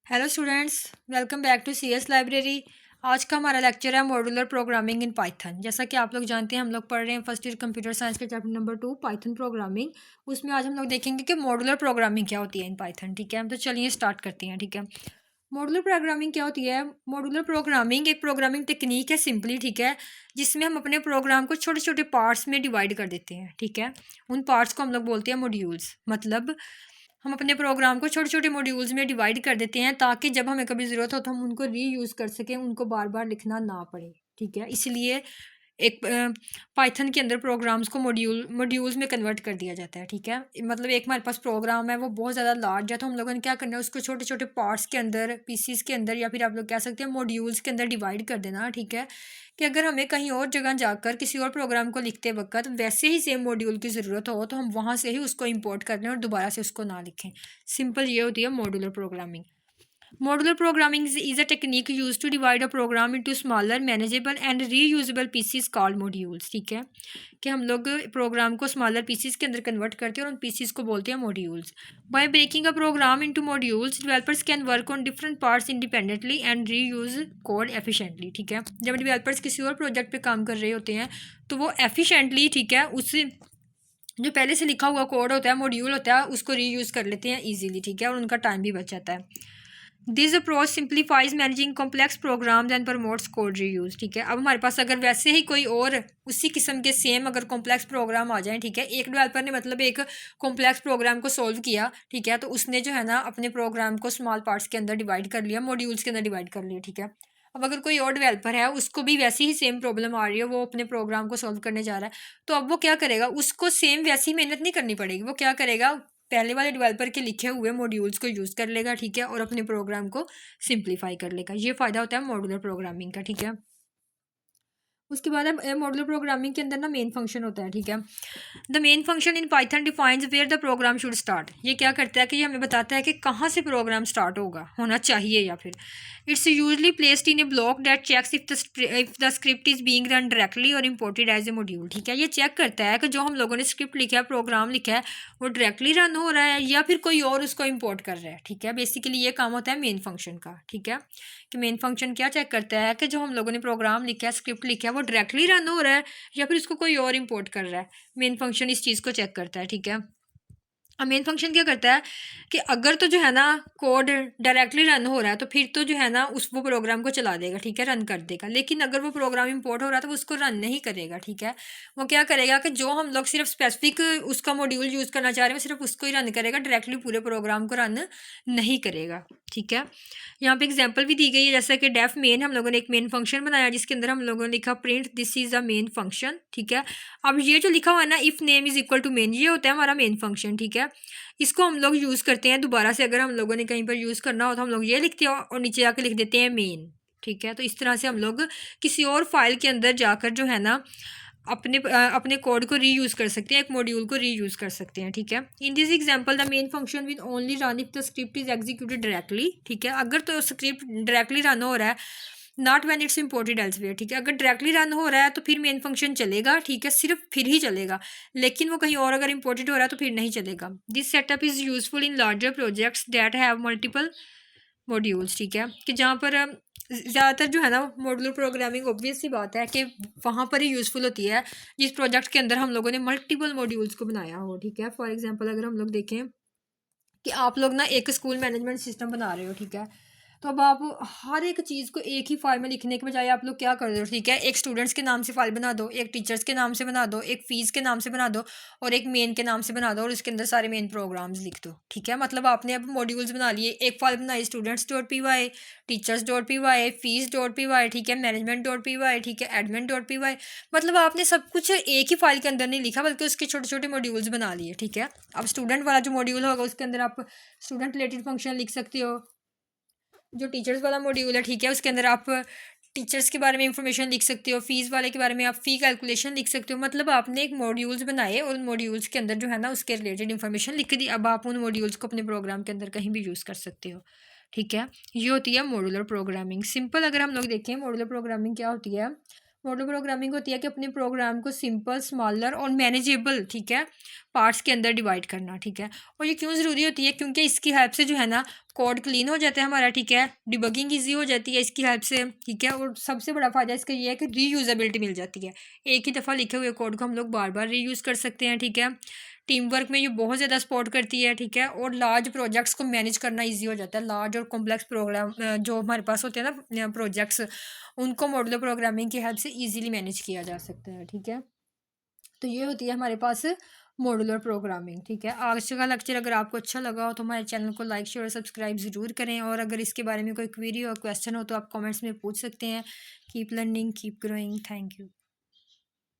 Hello students, welcome back to CS library. आज का हमारा लेक्चर है मॉड्यूलर प्रोग्रामिंग इन पाइथन। जैसा कि आप लोग जानते हैं, हम लोग पढ़ रहे हैं फर्स्ट ईयर कंप्यूटर साइंस के चैप्टर नंबर 2 पाइथन प्रोग्रामिंग। उसमें आज हम लोग देखेंगे कि मॉड्यूलर प्रोग्रामिंग क्या होती है इन पाइथन। ठीक है, तो चलिए स्टार्ट करते हैं। ठीक है, मॉड्यूलर प्रोग्रामिंग क्या होती है? मॉड्यूलर प्रोग्रामिंग एक प्रोग्रामिंग टेक्निक है सिंपली। ठीक है, जिसमें हम अपने प्रोग्राम को छोटे छोटे पार्ट्स में डिवाइड कर देते हैं। ठीक है, उन पार्ट्स को हम लोग बोलते हैं मॉड्यूल्स। मतलब हम अपने प्रोग्राम को छोटे छोटे मॉड्यूल्स में डिवाइड कर देते हैं ताकि जब हमें कभी ज़रूरत हो तो हम उनको रीयूज़ कर सकें, उनको बार बार लिखना ना पड़े। ठीक है, इसलिए एक पाइथन के अंदर प्रोग्राम्स को मॉड्यूल्स में कन्वर्ट कर दिया जाता है। ठीक है, मतलब एक हमारे पास प्रोग्राम है, वो बहुत ज़्यादा लार्ज है, तो हम लोगों ने क्या करना है, उसको छोटे छोटे पार्ट्स के अंदर, पीसीस के अंदर, या फिर आप लोग कह सकते हैं मॉड्यूल्स के अंदर डिवाइड कर देना। ठीक है, कि अगर हमें कहीं और जगह जाकर किसी और प्रोग्राम को लिखते वक्त वैसे ही सेम मॉड्यूल की ज़रूरत हो तो हम वहाँ से ही उसको इंपोर्ट कर लें और दोबारा से उसको ना लिखें। सिंपल ये होती है modular programming. Modular programming is a technique used to divide a program into smaller, manageable and reusable pieces called modules। ठीक है, कि हम लोग प्रोग्राम को स्मॉलर पीसीस के अंदर कन्वर्ट करते हैं और उन पीसीस को बोलते हैं modules. By breaking a program into modules, developers can work on different parts independently and reuse code efficiently. ठीक है, जब डेवलपर्स किसी और प्रोजेक्ट पे काम कर रहे होते हैं तो वो एफिशिएंटली, ठीक है, उस जो पहले से लिखा हुआ कोड होता है, मॉड्यूल होता है, उसको रीयूज़ कर लेते हैं ईजिली। ठीक है, और उनका टाइम भी बच जाता है। This approach simplifies managing complex programs and promotes code reuse. ठीक है, अब हमारे पास अगर वैसे ही कोई और उसी किस्म के सेम अगर कॉम्प्लेक्स प्रोग्राम आ जाए, ठीक है, एक डेवलपर ने मतलब एक कॉम्प्लेक्स प्रोग्राम को सोल्व किया, ठीक है, तो उसने जो है ना अपने प्रोग्राम को स्मॉल पार्ट्स के अंदर डिवाइड कर लिया, मॉड्यूल्स के अंदर डिवाइड कर लिया। ठीक है, अब अगर कोई और डेवलपर है, उसको भी वैसी ही सेम प्रॉब्लम आ रही है, वो अपने प्रोग्राम को सॉल्व करने जा रहा है, तो अब वो क्या करेगा, उसको सेम वैसी मेहनत नहीं करनी पड़ेगी। वो क्या करेगा, पहले वाले डेवलपर के लिखे हुए मॉड्यूल्स को यूज़ कर लेगा। ठीक है, और अपने प्रोग्राम को सिंप्लीफाई कर लेगा। ये फ़ायदा होता है मॉड्यूलर प्रोग्रामिंग का। ठीक है, उसके बाद अब मॉड्यूलर प्रोग्रामिंग के अंदर ना मेन फंक्शन होता है। ठीक है, the main function in Python defines where the program should start. ये क्या करता है कि ये हमें बताता है कि कहाँ से प्रोग्राम स्टार्ट होना चाहिए, या फिर it's usually placed in a block that checks if the script is being run directly और इम्पोर्टेड एज ए मॉड्यूल। ठीक है, ये चेक करता है कि जो हम लोगों ने स्क्रिप्ट लिखा है, प्रोग्राम लिखा है, वो डायरेक्टली रन हो रहा है या फिर कोई और उसको इम्पोर्ट कर रहा है। ठीक है, बेसिकली ये काम होता है मेन फंक्शन का। ठीक है, कि मेन फंक्शन क्या चेक करता है कि जो हम लोगों ने प्रोग्राम लिखा है, स्क्रिप्ट लिखा है, वो डायरेक्टली रन हो रहा है या फिर उसको कोई और इम्पोर्ट कर रहा है। मेन फंक्शन इस चीज़ को चेक करता है। ठीक है, अब मेन फंक्शन क्या करता है कि अगर तो जो है ना कोड डायरेक्टली रन हो रहा है तो फिर तो जो है ना उस वो प्रोग्राम को चला देगा। ठीक है, रन कर देगा। लेकिन अगर वो प्रोग्राम इंपोर्ट हो रहा है तो वो उसको रन नहीं करेगा। ठीक है, वो क्या करेगा कि जो हम लोग सिर्फ स्पेसिफिक उसका मॉड्यूल यूज़ करना चाह रहे हैं, वो सिर्फ उसको ही रन करेगा, डायरेक्टली पूरे प्रोग्राम को रन नहीं करेगा। ठीक है, यहाँ पे एग्जाम्पल भी दी गई है, जैसा कि डेफ मेन, हम लोगों ने एक मेन फंक्शन बनाया जिसके अंदर हम लोगों ने लिखा print this is a main function. ठीक है, अब ये जो लिखा हुआ है ना, if name is equal to main, ये होता है हमारा मेन फंक्शन। ठीक है, इसको हम लोग यूज़ करते हैं दोबारा से, अगर हम लोगों ने कहीं पर यूज़ करना हो तो हम लोग ये लिखते हैं और नीचे जाकर लिख देते हैं मेन। ठीक है, तो इस तरह से हम लोग किसी और फाइल के अंदर जाकर जो है ना अपने कोड को रीयूज़ कर सकते हैं, एक मॉड्यूल को रीयूज़ कर सकते हैं। ठीक है, in this example the main function will only run if the script is executed directly. ठीक है, अगर तो स्क्रिप्ट डायरेक्टली रन हो रहा है, not when it's imported elsewhere. ठीक है, अगर डायरेक्टली रन हो रहा है तो फिर मेन फंक्शन चलेगा। ठीक है, सिर्फ फिर ही चलेगा, लेकिन वो कहीं और अगर इम्पोर्टेड हो रहा है तो फिर नहीं चलेगा। This setup is useful in larger projects that have multiple modules. ठीक है, कि जहाँ पर ज़्यादातर जो है ना मॉड्यूलर प्रोग्रामिंग, ऑब्वियस सी बात है कि वहाँ पर ही यूज़फुल होती है जिस प्रोजेक्ट के अंदर हम लोगों ने मल्टीपल मॉड्यूल्स को बनाया हो। ठीक है, फॉर एग्जांपल अगर हम लोग देखें कि आप लोग ना एक स्कूल मैनेजमेंट सिस्टम बना रहे हो। ठीक है, तो अब आप हर एक चीज़ को एक ही फाइल में लिखने के बजाय आप लोग क्या कर रहे हो, ठीक है, एक स्टूडेंट्स के नाम से फाइल बना दो, एक टीचर्स के नाम से बना दो, एक फ़ीस के नाम से बना दो और एक मेन के नाम से बना दो और उसके अंदर सारे मेन प्रोग्राम्स लिख दो। ठीक है, मतलब आपने अब मॉड्यूल्स बना लिए, एक फाइल बनाई students.py, टीचर्स.py, fees.py, ठीक है, management.py, ठीक है, admin.py। मतलब आपने सब कुछ एक ही फाइल के अंदर नहीं लिखा बल्कि उसके छोटे छोटे मॉड्यूल्स बना लिए। ठीक है, अब स्टूडेंट वाला जो मॉड्यूल होगा उसके अंदर आप स्टूडेंट रिलेटेड फंक्शन लिख सकते हो। जो टीचर्स वाला मॉड्यूल है, ठीक है, उसके अंदर आप टीचर्स के बारे में इंफॉर्मेशन लिख सकते हो, फीस वाले के बारे में आप फ़ी कैलकुलेशन लिख सकते हो। मतलब आपने एक मॉड्यूल्स बनाए और उन मॉड्यूल्स के अंदर जो है ना उसके रिलेटेड इन्फॉर्मेशन लिख दी। अब आप उन मॉड्यूल्स को अपने प्रोग्राम के अंदर कहीं भी यूज़ कर सकते हो। ठीक है, ये होती है मॉड्यूलर प्रोग्रामिंग। सिंपल अगर हम लोग देखें मॉड्यूलर प्रोग्रामिंग क्या होती है, मॉड्यूलर प्रोग्रामिंग होती है कि अपने प्रोग्राम को सिंपल, स्मॉलर और मैनेजेबल, ठीक है, पार्ट्स के अंदर डिवाइड करना, ठीक है। और ये क्यों ज़रूरी होती है? क्योंकि इसकी हेल्प से जो है ना कोड क्लीन हो जाता है हमारा, ठीक है, डिबगिंग ईजी हो जाती है इसकी हेल्प से, ठीक है। और सबसे बड़ा फ़ायदा इसका ये है कि रीयूजेबिलिटी मिल जाती है। एक ही दफ़ा लिखे हुए कोड को हम लोग बार बार रीयूज़ कर सकते हैं, ठीक है। टीम वर्क में ये बहुत ज़्यादा सपोर्ट करती है, ठीक है। और लार्ज प्रोजेक्ट्स को मैनेज करना ईजी हो जाता है। लार्ज और कॉम्प्लेक्स प्रोग्राम जो हमारे पास होते हैं ना प्रोजेक्ट्स, उनको मॉड्यूलर प्रोग्रामिंग की हेल्प से ईजिली मैनेज किया जा सकता है, ठीक है। तो ये होती है हमारे पास मॉड्यूलर प्रोग्रामिंग, ठीक है। आज का लेक्चर अगर आपको अच्छा लगा हो तो हमारे चैनल को लाइक शेयर और सब्सक्राइब ज़रूर करें। और अगर इसके बारे में कोई क्वेरी और क्वेश्चन हो तो आप कमेंट्स में पूछ सकते हैं। Keep learning, keep growing. Thank you.